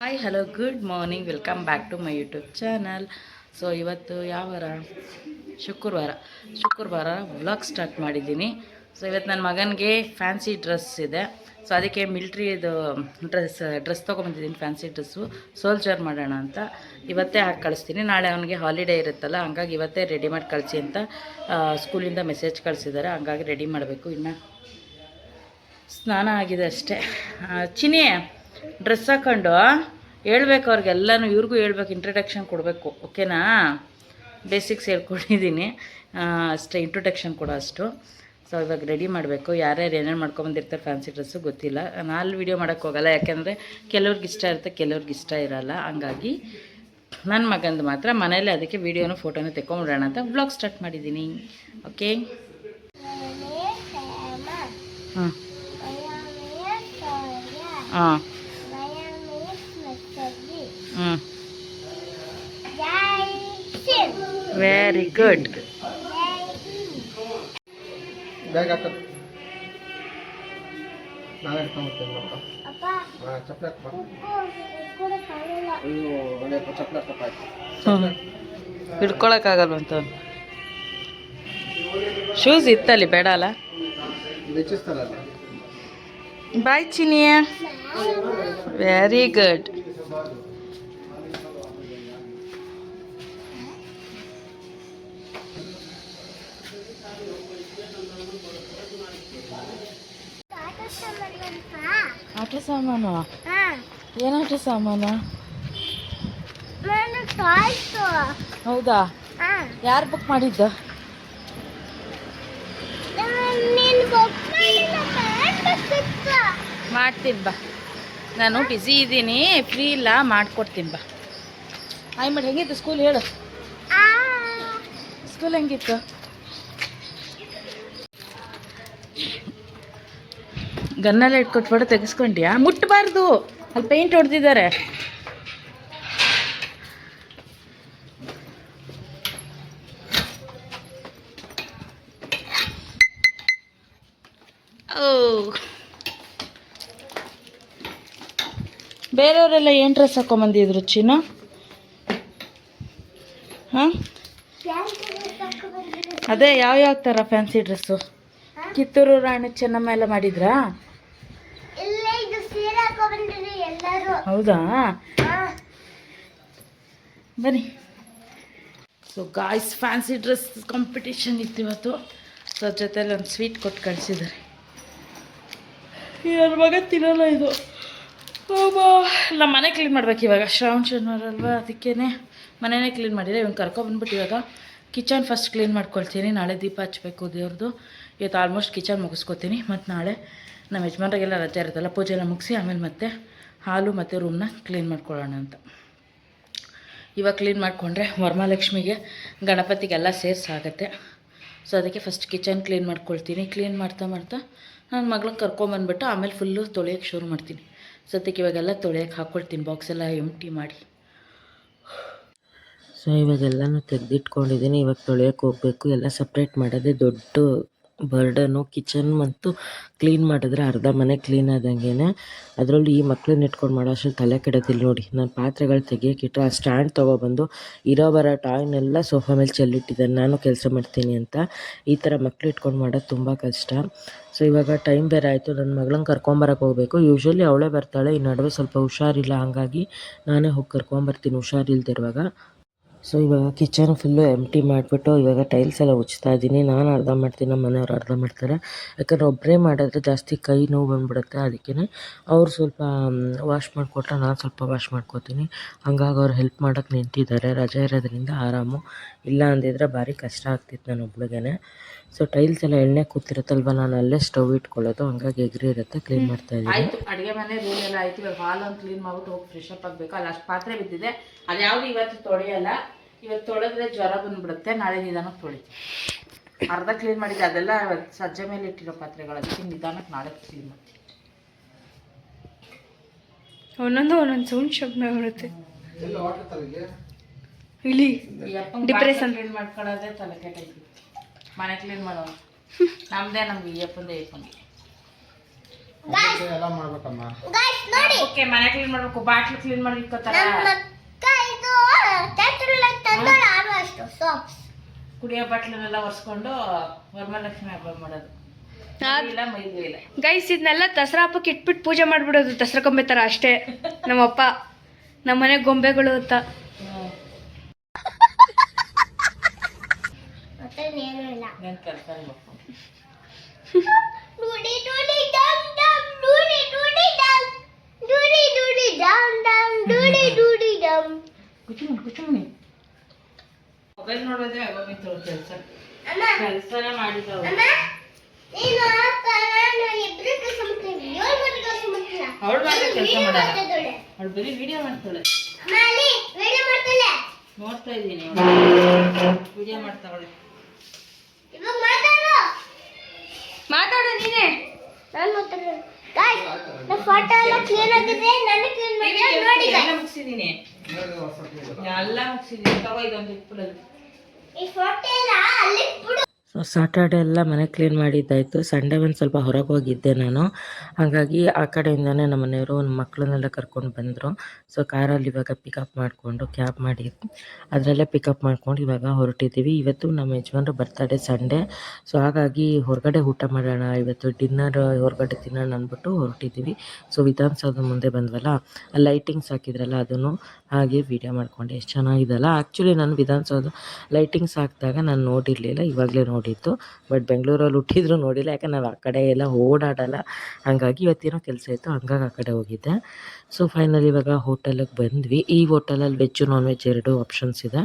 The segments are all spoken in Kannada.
Hi hello good morning welcome back to my YouTube channel. So ಇವತ್ತು ಯಾವ ವಾರ? ಶುಕ್ರವಾರ ವ್ಲಾಗ್ ಸ್ಟಾರ್ಟ್ ಮಾಡಿದ್ದೀನಿ. ಸೊ ಇವತ್ತು ನನ್ನ ಮಗನಿಗೆ ಫ್ಯಾನ್ಸಿ ಡ್ರೆಸ್ ಇದೆ. ಸೊ ಅದಕ್ಕೆ ಮಿಲ್ಟ್ರಿದು ಡ್ರೆಸ್ ತೊಗೊಂಬಂದಿದ್ದೀನಿ, ಫ್ಯಾನ್ಸಿ ಡ್ರೆಸ್ಸು ಸೋಲ್ಜರ್ ಮಾಡೋಣ ಅಂತ. ಇವತ್ತೇ ಹಾಕಿ ಕಳಿಸ್ತೀನಿ, ನಾಳೆ ಅವನಿಗೆ ಹಾಲಿಡೇ ಇರುತ್ತಲ್ಲ, ಹಂಗಾಗಿ ಇವತ್ತೇ ರೆಡಿ ಮಾಡಿ ಕಳಿಸಿ ಅಂತ ಸ್ಕೂಲಿಂದ ಮೆಸೇಜ್ ಕಳಿಸಿದ್ದಾರೆ. ಹಂಗಾಗಿ ರೆಡಿ ಮಾಡಬೇಕು. ಇನ್ನು ಸ್ನಾನ ಆಗಿದೆ ಅಷ್ಟೇ. ಚಿನಿ ಡ್ರೆಸ್ ಹಾಕ್ಕೊಂಡು ಹೇಳ್ಬೇಕು ಅವ್ರಿಗೆಲ್ಲನೂ, ಇವ್ರಿಗೂ ಹೇಳ್ಬೇಕು, ಇಂಟ್ರಡಕ್ಷನ್ ಕೊಡಬೇಕು. ಓಕೆನಾ? ಬೇಸಿಕ್ಸ್ ಹೇಳ್ಕೊಂಡಿದ್ದೀನಿ ಅಷ್ಟೇ, ಇಂಟ್ರೊಡಕ್ಷನ್ ಕೊಡೋ ಅಷ್ಟು. ಸೊ ಇವಾಗ ರೆಡಿ ಮಾಡಬೇಕು. ಯಾರ್ಯಾರು ಏನೇನು ಮಾಡ್ಕೊಂಬಂದಿರ್ತಾರೆ ಫ್ಯಾನ್ಸಿ ಡ್ರೆಸ್ಸು ಗೊತ್ತಿಲ್ಲ. ನಾನು ವೀಡಿಯೋ ಮಾಡೋಕ್ಕೋಗಲ್ಲ, ಯಾಕೆಂದರೆ ಕೆಲವ್ರಿಗೆ ಇಷ್ಟ ಇರುತ್ತೆ, ಕೆಲವ್ರಿಗೆ ಇಷ್ಟ ಇರೋಲ್ಲ. ಹಂಗಾಗಿ ನನ್ನ ಮಗಂದು ಮಾತ್ರ ಮನೇಲಿ ಅದಕ್ಕೆ ವೀಡಿಯೋನು ಫೋಟೋನು ತೆಕ್ಕೊಂಬಿಡೋಣ ಅಂತ ವ್ಲಾಗ್ ಸ್ಟಾರ್ಟ್ ಮಾಡಿದ್ದೀನಿ. ಓಕೆ. ಹಾಂ ಹಾಂ ವೆರಿ ಗುಡ್. ಹಿಡ್ಕೊಳಕ್ಕಾಗಲ್ವಂತ. ಶೂಸ್ ಇತ್ತಲ್ಲಿ, ಬೇಡ ಅಲ್ಲ. ಬಾಯ್ ಚಿನಿಯ. Very good. ಆಟ ಸಾಮಾನು? ಏನು ಆಟ ಸಾಮಾನು? ಹೌದಾ? ಯಾರು ಬುಕ್ ಮಾಡಿದ್ದು? ಮಾಡ್ತೀನಿ ಬಾ, ನಾನು ಬ್ಯುಸಿ ಇದ್ದೀನಿ, ಫ್ರೀ ಇಲ್ಲ, ಮಾಡಿಕೊಡ್ತೀನಿ ಬಾ. ಆಯ್ ಮಾಡಿ. ಹೆಂಗಿತ್ತು ಸ್ಕೂಲ್ ಹೇಳು? ಸ್ಕೂಲ್ ಹೆಂಗಿತ್ತು? ಗನ್ನೆಲ್ಲ ಇಟ್ಕೊಟ್ಟು ಫೋಟೋ ತೆಗೆಸ್ಕೊಂಡ್ಯಾ? ಮುಟ್ಟಬಾರ್ದು, ಅಲ್ಲಿ ಪೇಂಟ್ ಹೊಡೆದಿದ್ದಾರೆ. ಬೇರೆಯವರೆಲ್ಲ ಏನು ಡ್ರೆಸ್ ಹಾಕೊಂಬಂದಿದ್ರು ಚಿನ್ನ? ಹಾಂ, ಅದೇ ಯಾವ ಥರ ಫ್ಯಾನ್ಸಿ ಡ್ರೆಸ್ಸು? ಕಿತ್ತೂರು ರಾಣಿ ಚೆನ್ನಮ್ಮ ಎಲ್ಲ ಮಾಡಿದ್ರಾ? ಹೌದಾ? ಬನ್ನಿ. So guys, fancy dress competition ಇತ್ತು ಇವತ್ತು. ಸೊ ಜೊತೆಲಿ ಒಂದು ಸ್ವೀಟ್ ಕೊಟ್ಟು ಕಳಿಸಿದ್ದಾರೆ. ನನ್ನ ಮಗ ತಿನ್ನಲ್ಲ ಇದು. ನಮ್ಮ ಮನೆ ಕ್ಲೀನ್ ಮಾಡ್ಬೇಕು ಇವಾಗ, ಶ್ರಾವಣ ಶನಿವಾರ ಅಲ್ವಾ, ಅದಕ್ಕೇ ಮನೆಯೇ ಕ್ಲೀನ್ ಮಾಡಿದೆ. ಇವ್ನು ಕರ್ಕೊಬಂದ್ಬಿಟ್ಟು ಇವಾಗ ಕಿಚನ್ ಫಸ್ಟ್ ಕ್ಲೀನ್ ಮಾಡ್ಕೊಳ್ತೀನಿ. ನಾಳೆ ದೀಪ ಹಚ್ಬೇಕು ದೇವ್ರದ್ದು. ಇವತ್ತು ಆಲ್ಮೋಸ್ಟ್ ಕಿಚನ್ ಮುಗಿಸ್ಕೊತೀನಿ. ಮತ್ತು ನಾಳೆ ನಮ್ಮ ಯಜಮಾನ್ರಿಗೆಲ್ಲ ರಜೆ ಇರುತ್ತಲ್ಲ, ಪೂಜೆ ಎಲ್ಲ ಮುಗಿಸಿ ಆಮೇಲೆ ಮತ್ತೆ ಹಾಲು ಮತ್ತು ರೂಮ್ನ ಕ್ಲೀನ್ ಮಾಡ್ಕೊಳ್ಳೋಣ ಅಂತ. ಇವಾಗ ಕ್ಲೀನ್ ಮಾಡಿಕೊಂಡ್ರೆ ವರಮಹಾಲಕ್ಷ್ಮಿಗೆ ಗಣಪತಿಗೆಲ್ಲ ಸೇರಿಸಾಗತ್ತೆ. ಸೊ ಅದಕ್ಕೆ ಫಸ್ಟ್ ಕಿಚನ್ ಕ್ಲೀನ್ ಮಾಡ್ಕೊಳ್ತೀನಿ. ಕ್ಲೀನ್ ಮಾಡ್ತಾ ನನ್ನ ಮಗಳನ್ನ ಕರ್ಕೊಂಬಂದ್ಬಿಟ್ಟು ಆಮೇಲೆ ಫುಲ್ಲು ತೊಳೆಯೋಕ್ಕೆ ಶುರು ಮಾಡ್ತೀನಿ. ಸದ್ಯಕ್ಕೆ ಇವಾಗೆಲ್ಲ ತೊಳೆಯೋಕ್ಕೆ ಹಾಕ್ಕೊಳ್ತೀನಿ, ಬಾಕ್ಸ್ ಎಲ್ಲ ಎಂಟಿ ಮಾಡಿ. ಸೊ ಇವಾಗೆಲ್ಲನೂ ತೆಗೆದಿಟ್ಕೊಂಡಿದ್ದೀನಿ. ಇವಾಗ ತೊಳೆಯೋಕ್ಕೆ ಹೋಗಬೇಕು. ಎಲ್ಲ ಸಪ್ರೇಟ್ ಮಾಡೋದೇ ದೊಡ್ಡ ಬರ್ಡನು. ಕಿಚನ್ ಮತ್ತು ಕ್ಲೀನ್ ಮಾಡಿದ್ರೆ ಅರ್ಧ ಮನೆ ಕ್ಲೀನ್ ಆದಂಗೆ. ಅದರಲ್ಲೂ ಈ ಮಕ್ಕಳನ್ನ ಇಟ್ಕೊಂಡು ಮಾಡೋ ಅಷ್ಟು ತಲೆ ಕೆಡೋದಿಲ್ಲ ನೋಡಿ. ನಾನು ಪಾತ್ರೆಗಳು ತೆಗಿಯೋಕ್ಕಿಟ್ಟು ಆ ಸ್ಟ್ಯಾಂಡ್ ತೊಗೊಬಂದು ಇರೋ ಬರೋ ಟಾಯ್ನೆಲ್ಲ ಸೋಫಾ ಮೇಲೆ ಚೆಲ್ಲಿಟ್ಟಿದ್ದಾನೆ, ನಾನು ಕೆಲಸ ಮಾಡ್ತೀನಿ ಅಂತ. ಈ ಥರ ಮಕ್ಳು ಇಟ್ಕೊಂಡು ಮಾಡೋದು ತುಂಬ ಕಷ್ಟ. ಸೊ ಇವಾಗ ಟೈಮ್ ಬೇರೆ ಆಯಿತು, ನನ್ನ ಮಗಳನ್ನ ಕರ್ಕೊಂಬರಕ್ಕೆ ಹೋಗಬೇಕು. ಯೂಶ್ವಲಿ ಅವಳೇ ಬರ್ತಾಳೆ, ಈ ನಡುವೆ ಸ್ವಲ್ಪ ಹುಷಾರಿಲ್ಲ, ಹಾಗಾಗಿ ನಾನೇ ಹೋಗಿ ಕರ್ಕೊಂಬರ್ತೀನಿ ಹುಷಾರಿಲ್ದಿರುವಾಗ. ಸೊ ಇವಾಗ ಕಿಚನ್ ಫುಲ್ಲು ಎಂಟಿ ಮಾಡಿಬಿಟ್ಟು ಇವಾಗ ಟೈಲ್ಸ್ ಎಲ್ಲ ಉಜ್ತಾ ಇದ್ದೀನಿ. ನಾನು ಅರ್ಧ ಮಾಡ್ತೀನಿ, ನಮ್ಮ ಮನೆಯವ್ರು ಅರ್ಧ ಮಾಡ್ತಾರೆ. ಯಾಕಂದರೆ ಒಬ್ಬರೇ ಮಾಡಿದ್ರೆ ಜಾಸ್ತಿ ಕೈ ನೋವು ಬಂದುಬಿಡುತ್ತೆ. ಅದಕ್ಕೇ ಅವ್ರು ಸ್ವಲ್ಪ ವಾಶ್ ಮಾಡಿಕೊಟ್ರೆ ನಾನು ಸ್ವಲ್ಪ ವಾಶ್ ಮಾಡ್ಕೋತೀನಿ. ಹಂಗಾಗಿ ಅವ್ರು ಹೆಲ್ಪ್ ಮಾಡೋಕ್ಕೆ ನಿಂತಿದ್ದಾರೆ. ರಜೆ ಇರೋದ್ರಿಂದ ಆರಾಮು. ಇಲ್ಲ ಅಂದಿದ್ರೆ ಭಾರಿ ಕಷ್ಟ ಆಗ್ತಿತ್ತು ನಾನು ಒಬ್ಳಿಗೆ. ಸೊ ಟೈಲ್ಸ್ ಎಲ್ಲ ಎಣ್ಣೆ ಕೂತಿರುತ್ತಲ್ವ, ನಾನು ಅಲ್ಲೇ ಸ್ಟವ್ ಇಟ್ಕೊಳ್ಳೋದು, ಹಂಗಾಗಿ ಎಗ್ರಿ ಇರುತ್ತೆ. ಕ್ಲೀನ್ ಮಾಡ್ತಾಯಿದ್ದೀನಿ. ಆಯಿತು, ಅಡುಗೆ ಮನೆ ರೂಮ್ ಎಲ್ಲ ಆಯಿತು. ಇವಾಗ ಹಾಲೊಂದು ಕ್ಲೀನ್ ಮಾಡ್ಬಿಟ್ಟು ಹೋಗಿ ಫ್ರೆಶ್ ಅಪ್ ಆಗಬೇಕು. ಅಲ್ಲಿ ಅಷ್ಟು ಪಾತ್ರೆ ಬಿದ್ದಿದೆ, ಅದು ಯಾವುದು ಇವತ್ತು ತೊಳೆಯಲ್ಲ. ಇವತ್ತು ತೊಳೆದ್ರೆ ಜ್ವರ ಬಂದುಬಿಡುತ್ತೆ, ನಾಳೆ ನಿಧಾನಕ್ಕೆ ತೊಳಿತೀವಿ. ಅರ್ಧ ಕ್ಲೀನ್ ಮಾಡಿದ್ದೆ, ಅದೆಲ್ಲ ಸಜ್ಜೆ ಮೇಲೆ ಇಟ್ಟಿರೋ ಪಾತ್ರೆಗಳು, ಅದಕ್ಕೆ ನಿಧಾನಕ್ಕೆ ನಾಳೆ ಕ್ಲೀನ್ ಮಾಡ್ತೀವಿ. ಒಂದೊಂದು ಸೌಂಡ್ ಶಬ್ದ ಬರುತ್ತೆ. ಇಲ್ಲಿ ಡಿಪ್ರೆಷನ್ ಕ್ಲೀನ್ ಮಾಡ್ಕೊಳ್ಳೋದೇ ತಲೆ ಕೆಟ್ಟೈತಿ. ಮನೆ ಕ್ಲೀನ್ ಮಾಡೋದು ನಮ್ಮದೇ, ನಮ್ಗೆ ಅಪ್ಪಂದೇ ಎಲ್ಲ ಮಾಡ್ಬೇಕಮ್ಮ. ಓಕೆ ಮನೆ ಕ್ಲೀನ್ ಮಾಡ್ಬೇಕು, ಬಾಟ್ಲು ಕ್ಲೀನ್ ಮಾಡ್ಲಿಕ್ಕತ್ತಾರ, ಕುಡಿಯೋ ಬಾಟ್ಲನ್ನೆಲ್ಲ ಒರೆಸ್ಕೊಂಡು ವರಮಹಾಲಕ್ಷ್ಮಿ ಹಬ್ಬ ಮಾಡೋದು. ಇಲ್ಲ ಮೈದು ಇಲ್ಲ ಗೈಸ್ ಇದನ್ನೆಲ್ಲ ದಸರಾ ಹಬ್ಬಕ್ಕೆ ಇಟ್ಬಿಟ್ಟು ಪೂಜೆ ಮಾಡ್ಬಿಡೋದು, ದಸರಾ ಗೊಂಬೆ ಥರ ಅಷ್ಟೇ. ನಮ್ಮಪ್ಪ ನಮ್ಮ ಮನೆ ಗೊಂಬೆಗಳು ಅಂತ. ಏನ್ ಕೆಲಸ ಇಲ್ಲ. ಕುಚುಮುನಿ ಮೊಬೈಲ್ ನೋಡೋದೇ ಆಗೋಗಿತ್ತು ಕೆಲಸ, ಕೆಲಸನೇ ಮಾಡಿದ್ದವು. ಅವಳು ಮಾತ್ರ ಕೆಲಸ ಮಾಡಲ್ಲ, ಅವಳು ಬರೀ ವಿಡಿಯೋ ಮಾಡ್ತಾಳೆ. ನೋಡ್ತಾ ಇದ್ದೀನಿ, ವಿಡಿಯೋ ಮಾಡ್ತಾವಳೆ. ಮಾತಾಡು ನೀನೇ. ಎಲ್ಲ ಮುಗಿಸಿದ್ದೀನಿ, ಎಲ್ಲ ಮುಗಿಸಿದ್ದೀನಿ. ತಗೋ ಇದೊಂದು ಇಟ್ಬಿಡೋದು. ಸೊ ಸಾಟರ್ಡೆ ಎಲ್ಲ ಮನೆ ಕ್ಲೀನ್ ಮಾಡಿದ್ದಾಯಿತು. ಸಂಡೇ ಒಂದು ಸ್ವಲ್ಪ ಹೊರಗೆ ಹೋಗಿದ್ದೆ ನಾನು, ಹಾಗಾಗಿ ಆ ಕಡೆಯಿಂದನೇ ನಮ್ಮ ಮನೆಯವರು ಒಂದು ಮಕ್ಕಳನ್ನೆಲ್ಲ ಕರ್ಕೊಂಡು ಬಂದರು. ಸೊ ಕಾರಲ್ಲಿ ಇವಾಗ ಪಿಕಪ್ ಮಾಡಿಕೊಂಡು ಕ್ಯಾಬ್ ಮಾಡಿ ಅದರಲ್ಲೇ ಪಿಕಪ್ ಮಾಡ್ಕೊಂಡು ಇವಾಗ ಹೊರಟಿದ್ದೀವಿ. ಇವತ್ತು ನಮ್ಮ ಯಜಮಾನ್ರು ಬರ್ತಡೇ ಸಂಡೇ, ಸೊ ಹಾಗಾಗಿ ಹೊರಗಡೆ ಊಟ ಮಾಡೋಣ ಇವತ್ತು, ಡಿನ್ನರ್ ಹೊರಗಡೆ ತಿನ್ನೋಣ ಅಂದ್ಬಿಟ್ಟು ಹೊರಟಿದ್ದೀವಿ. ಸೊ ವಿಧಾನಸೌಧ ಮುಂದೆ ಬಂದ್ವಲ್ಲ, ಲೈಟಿಂಗ್ಸ್ ಹಾಕಿದ್ರಲ್ಲ ಅದನ್ನು ಹಾಗೆ ವೀಡಿಯೋ ಮಾಡಿಕೊಂಡೆ. ಎಷ್ಟು ಚೆನ್ನಾಗಿದೆಲ್ಲ. ಆ್ಯಕ್ಚುಲಿ ನಾನು ವಿಧಾನಸೌಧ ಲೈಟಿಂಗ್ಸ್ ಹಾಕಿದಾಗ ನಾನು ನೋಡಿರಲಿಲ್ಲ, ಇವಾಗಲೇ ನೋಡಿದ್ದು. ಬಟ್ ಬೆಂಗಳೂರಲ್ಲಿ ಹುಟ್ಟಿದ್ರು ನೋಡಿಲ್ಲ, ಯಾಕಂದ್ರೆ ನಾವು ಆ ಕಡೆ ಎಲ್ಲ ಓಡಾಡಲ್ಲ, ಹಾಗಾಗಿ ಇವತ್ತೇನೋ ಕೆಲಸ ಇತ್ತು, ಹಂಗಾಗಿ ಆ ಕಡೆ ಹೋಗಿದ್ದೆ. ಸೊ ಫೈನಲ್ ಇವಾಗ ಹೋಟೆಲಿಗೆ ಬಂದ್ವಿ. ಈ ಹೋಟೆಲಲ್ಲಿ ವೆಜ್ಜು ನಾನ್ ವೆಜ್ ಎರಡೂ ಆಪ್ಷನ್ಸ್ ಇದೆ.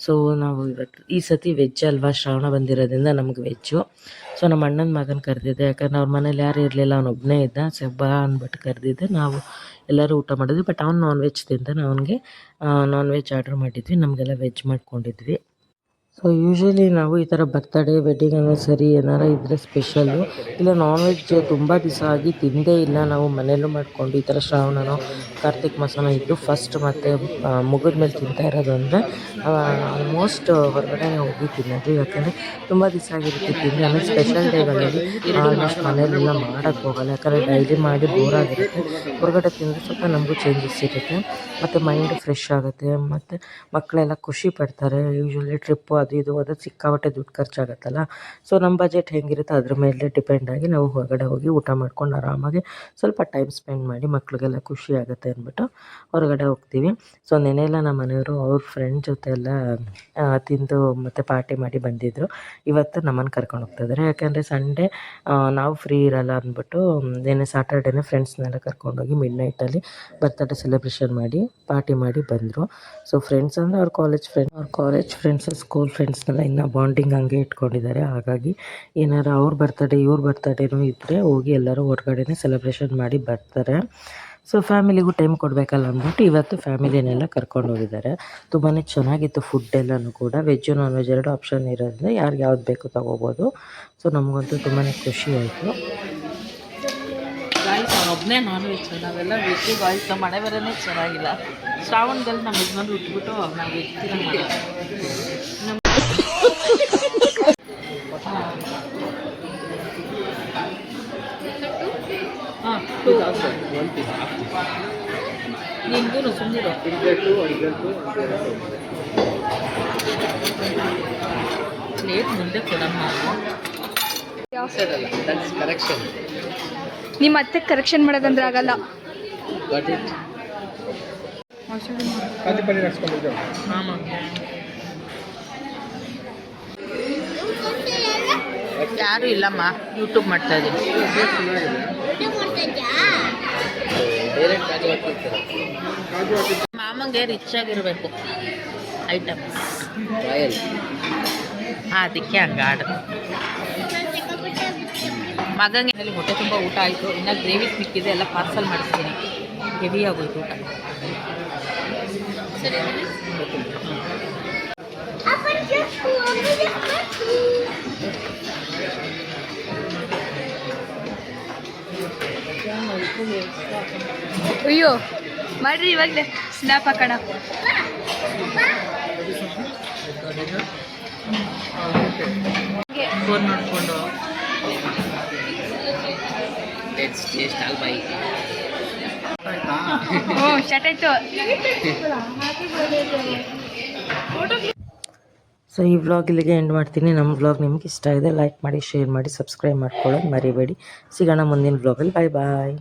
ಸೊ ನಾವು ಇವತ್ತು ಈ ಸತಿ ವೆಜ್ ಅಲ್ವಾ, ಶ್ರಾವಣ ಬಂದಿರೋದ್ರಿಂದ ನಮಗೆ ವೆಜ್ಜು. ಸೊ ನಮ್ಮ ಅಣ್ಣನ ಮಗನ ಕರೆದಿದ್ದೆ, ಯಾಕಂದ್ರೆ ಅವ್ರ ಮನೇಲಿ ಯಾರು ಇರಲಿಲ್ಲ, ಅವನೊಬ್ಬನೇ ಇದ್ದ. ಬಾ ಅಂದ್ಬಿಟ್ಟು ಕರೆದಿದ್ದೆ. ನಾವು ಎಲ್ಲರೂ ಊಟ ಮಾಡಿದ್ವಿ, ಬಟ್ ಅವ್ನು ನಾನ್ ವೆಜ್ ತಿಂತಾನೆ, ಅವನಿಗೆ ನಾನ್ ವೆಜ್ ಆರ್ಡ್ರ್ ಮಾಡಿದ್ವಿ, ನಮಗೆಲ್ಲ ವೆಜ್ ಮಾಡ್ಕೊಂಡಿದ್ವಿ. ಸೊ ಯೂಶ್ವಲಿ ನಾವು ಈ ಥರ ಬರ್ತಡೇ, ವೆಡ್ಡಿಂಗ್ ಆ್ಯನಿವರ್ಸರಿ ಏನಾರ ಇದ್ದರೆ ಸ್ಪೆಷಲ್ಲು, ಇಲ್ಲ ನಾನ್ ವೆಜ್ ತುಂಬ ದಿವಸ ಆಗಿ ತಿಂದೇ ಇಲ್ಲ. ನಾವು ಮನೆಯಲ್ಲೂ ಮಾಡಿಕೊಂಡು ಈ ಥರ ಶ್ರಾವಣನೋ ಕಾರ್ತಿಕ್ ಮಾಸನೋ ಇದ್ದು ಫಸ್ಟ್ ಮತ್ತು ಮುಗಿದ ಮೇಲೆ ತಿಂತಾ ಇರೋದು ಅಂದರೆ ಆಲ್ಮೋಸ್ಟ್ ಹೊರಗಡೆ ಹೋಗಿ ತಿನ್ನೋದು, ಯಾಕಂದರೆ ತುಂಬ ದಿವಸ ಆಗಿರುತ್ತೆ ತಿಂದು. ಆಮೇಲೆ ಸ್ಪೆಷಲ್ ಡೇಗಳಲ್ಲಿ ಆಲ್ಮೋಸ್ಟ್ ಮನೆಯಲ್ಲೆಲ್ಲ ಮಾಡೋಕ್ಕೆ ಹೋಗಲ್ಲ, ಯಾಕಂದರೆ ಡೈಲಿ ಮಾಡಿ ಬೋರ್ ಆಗಿರುತ್ತೆ. ಹೊರಗಡೆ ತಿಂದರೆ ಸ್ವಲ್ಪ ನಮಗೂ ಚೇಂಜಸ್ ಇರುತ್ತೆ, ಮತ್ತು ಮೈಂಡ್ ಫ್ರೆಶ್ ಆಗುತ್ತೆ, ಮತ್ತು ಮಕ್ಕಳೆಲ್ಲ ಖುಷಿ ಪಡ್ತಾರೆ. ಯೂಶ್ವಲಿ ಟ್ರಿಪ್ಪು ಅದು ಇದು ಹೋದ್ರೆ ಸಿಕ್ಕಾಪಟ್ಟೆ ದುಡ್ಡು ಖರ್ಚಾಗುತ್ತಲ್ಲ. ಸೊ ನಮ್ಮ ಬಜೆಟ್ ಹೆಂಗಿರುತ್ತೆ ಅದ್ರ ಮೇಲೆ ಡಿಪೆಂಡ್ ಆಗಿ ನಾವು ಹೊರಗಡೆ ಹೋಗಿ ಊಟ ಮಾಡ್ಕೊಂಡು ಆರಾಮಾಗಿ ಸ್ವಲ್ಪ ಟೈಮ್ ಸ್ಪೆಂಡ್ ಮಾಡಿ ಮಕ್ಕಳಿಗೆಲ್ಲ ಖುಷಿ ಆಗುತ್ತೆ ಅಂದ್ಬಿಟ್ಟು ಹೊರಗಡೆ ಹೋಗ್ತೀವಿ. ಸೊ ನೆನೆಯೆಲ್ಲ ನಮ್ಮ ಮನೆಯವರು ಅವ್ರ ಫ್ರೆಂಡ್ ಜೊತೆ ಎಲ್ಲ ತಿಂದು ಮತ್ತು ಪಾರ್ಟಿ ಮಾಡಿ ಬಂದಿದ್ದರು. ಇವತ್ತು ನಮ್ಮನ್ನು ಕರ್ಕೊಂಡು ಹೋಗ್ತಾಯಿದ್ದಾರೆ, ಯಾಕೆಂದರೆ ಸಂಡೇ ನಾವು ಫ್ರೀ ಇರಲ್ಲ ಅಂದ್ಬಿಟ್ಟು ನೆನೆ ಸಾಟರ್ಡೇನೇ ಫ್ರೆಂಡ್ಸ್ನೆಲ್ಲ ಕರ್ಕೊಂಡೋಗಿ ಮಿಡ್ ನೈಟಲ್ಲಿ ಬರ್ತ್ಡೇ ಸೆಲೆಬ್ರೇಷನ್ ಮಾಡಿ ಪಾರ್ಟಿ ಮಾಡಿ ಬಂದರು. ಸೊ ಫ್ರೆಂಡ್ಸ್ ಅಂದರೆ ಅವ್ರ ಕಾಲೇಜ್ ಫ್ರೆಂಡ್ಸ್, ಸ್ಕೂಲ್ ಫ್ರೆಂಡ್ಸ್ನೆಲ್ಲ ಇನ್ನೂ ಬಾಂಡಿಂಗ್ ಹಂಗೆ ಇಟ್ಕೊಂಡಿದ್ದಾರೆ. ಹಾಗಾಗಿ ಏನಾರು ಅವ್ರ ಬರ್ತಡೇ ಇವ್ರ ಬರ್ತಡೇನೂ ಇದ್ದರೆ ಹೋಗಿ ಎಲ್ಲರೂ ಹೊರಗಡೆನೇ ಸೆಲೆಬ್ರೇಷನ್ ಮಾಡಿ ಬರ್ತಾರೆ. ಸೊ ಫ್ಯಾಮಿಲಿಗೂ ಟೈಮ್ ಕೊಡಬೇಕಲ್ಲ ಅಂದ್ಬಿಟ್ಟು ಇವತ್ತು ಫ್ಯಾಮಿಲಿನೆಲ್ಲ ಕರ್ಕೊಂಡು ಹೋಗಿದ್ದಾರೆ. ತುಂಬಾ ಚೆನ್ನಾಗಿತ್ತು ಫುಡ್ ಎಲ್ಲನೂ ಕೂಡ. ವೆಜ್ಜು ನಾನ್ ವೆಜ್ ಎರಡು ಆಪ್ಷನ್ ಇರೋದ್ರಿಂದ ಯಾರಿಗೆ ಯಾವ್ದು ಬೇಕು ತೊಗೋಬೋದು. ಸೊ ನಮಗಂತೂ ತುಂಬಾ ಖುಷಿ ಆಯಿತು. ಗಾಯ್ಸ್ ಅವನೊಬ್ಬನೇ ನಾನ್ ವೆಜ್, ನಾವೆಲ್ಲ ವೆಜ್ಜು. ಗಾಯ್ಸ್ ನಮ್ಮ ಮನೆ ಬರೋನೇ ಚೆನ್ನಾಗಿಲ್ಲ. ಶ್ರಾವಣದಲ್ಲಿ ನಮ್ಮ ಯಜಮಾನ್ರು ಉಟ್ಬಿಟ್ಟು ನಾವು ವೆಜ್ ತಿನ್ನೋ ಹಾಂ ನಿಂಗೂ ಸುಮ್ಮನಿರೋ. ಪ್ಲೇಟ್ ಮುಂದೆ ಕೊಡಮ್ಮ. ನಿಮ್ಮ ಮತ್ತೆ ಕರೆಕ್ಷನ್ ಮಾಡೋದಂದ್ರೆ ಆಗಲ್ಲ. ಯಾರು ಇಲ್ಲಮ್ಮ, ಯೂಟ್ಯೂಬ್ ಮಾಡ್ತಾ ಇದ್ದೀನಿ. ಮಾಮಂಗೆ ರಿಚ್ ಆಗಿರಬೇಕು ಐಟಮ್, ಅದಕ್ಕೆ ಹಂಗೆ ಆರ್ಡರ್. ಮಗಂಗೆ ಹೊಟ್ಟೆ ತುಂಬ ಊಟ ಆಯಿತು, ಇನ್ನು ಗ್ರೇವಿ ಮಿಕ್ಕಿದೆ, ಎಲ್ಲ ಪಾರ್ಸಲ್ ಮಾಡಿಸ್ತೀನಿ. ಹೆವಿ ಆಗೋಯ್ತು ಊಟ. ಸರಿ ಅಯ್ಯೋ ಮಾಡ್ರಿ ಇವಾಗಲೇ ಸ್ನ್ಯಾಪ್ ಹಾಕೋಣ. ಫೋನ್ ನೋಡಿಕೊಂಡು ಲೆಟ್ಸ್ ಟೇಸ್ಟ್ ಆಲ್ ಬೈ. ಹ್ಞೂ ಸ್ಟಾರ್ಟ್ ಆಯ್ತು. ಸೊ ಈ ವ್ಲಾಗ್ ಇಲ್ಲಿಗೆ ಎಂಡ್ ಮಾಡ್ತೀನಿ. ನಮ್ಮ ವ್ಲಾಗ್ ನಿಮ್ಗೆ ಇಷ್ಟ ಇದೆ ಲೈಕ್ ಮಾಡಿ, ಶೇರ್ ಮಾಡಿ, ಸಬ್ಸ್ಕ್ರೈಬ್ ಮಾಡ್ಕೊಳ್ಳೋದು ಮರಿಬೇಡಿ. ಸಿಗೋಣ ಮುಂದಿನ ವ್ಲಾಗಲ್ಲಿ. ಬಾಯ್ ಬಾಯ್.